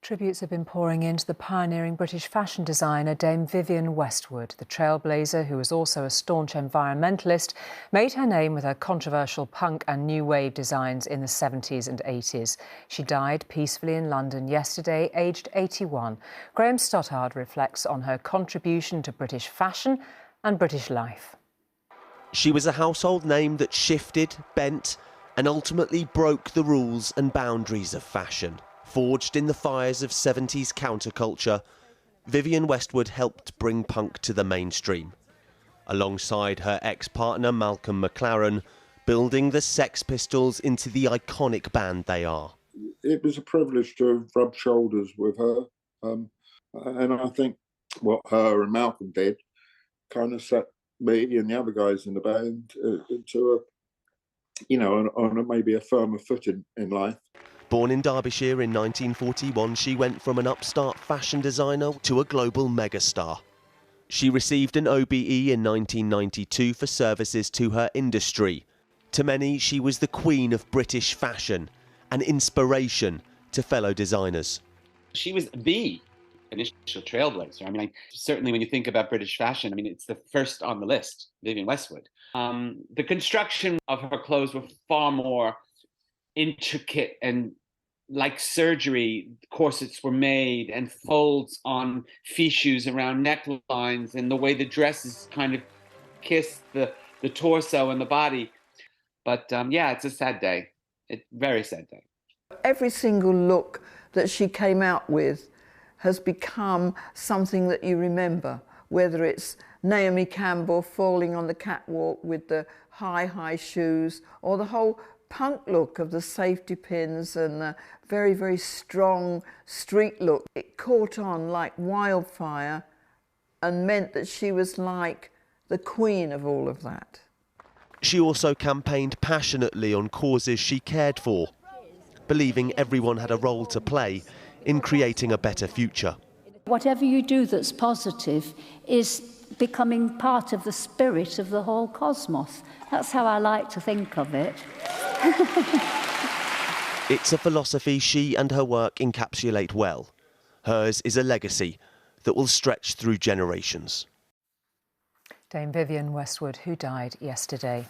Tributes have been pouring into the pioneering British fashion designer Dame Vivienne Westwood. The trailblazer, who was also a staunch environmentalist, made her name with her controversial punk and new wave designs in the 70s and 80s. She died peacefully in London yesterday, aged 81. Graham Stothard reflects on her contribution to British fashion and British life. She was a household name that shifted, bent, and ultimately broke the rules and boundaries of fashion. Forged in the fires of 70s counterculture, Vivienne Westwood helped bring punk to the mainstream, alongside her ex-partner Malcolm McLaren, building the Sex Pistols into the iconic band they are. It was a privilege to have rubbed shoulders with her, and I think what her and Malcolm did kind of set me and the other guys in the band into on maybe a firmer footing in life. Born in Derbyshire in 1941, she went from an upstart fashion designer to a global megastar. She received an OBE in 1992 for services to her industry. To many, she was the queen of British fashion, an inspiration to fellow designers. She was the initial trailblazer. I mean, certainly when you think about British fashion, I mean, it's the first on the list, Vivienne Westwood. The construction of her clothes were far more intricate and like surgery. Corsets were made and folds on fichus around necklines, and the way the dresses kind of kissed the torso and the body. But yeah, it's a sad day. Very sad day. Every single look that she came out with has become something that you remember, whether it's Naomi Campbell falling on the catwalk with the high shoes, or the whole punk look of the safety pins and the very, very strong street look. It caught on like wildfire and meant that she was like the queen of all of that. She also campaigned passionately on causes she cared for, believing everyone had a role to play in creating a better future. Whatever you do that's positive is becoming part of the spirit of the whole cosmos. That's how I like to think of it. It's a philosophy she and her work encapsulate well. Hers is a legacy that will stretch through generations. Dame Vivienne Westwood, who died yesterday.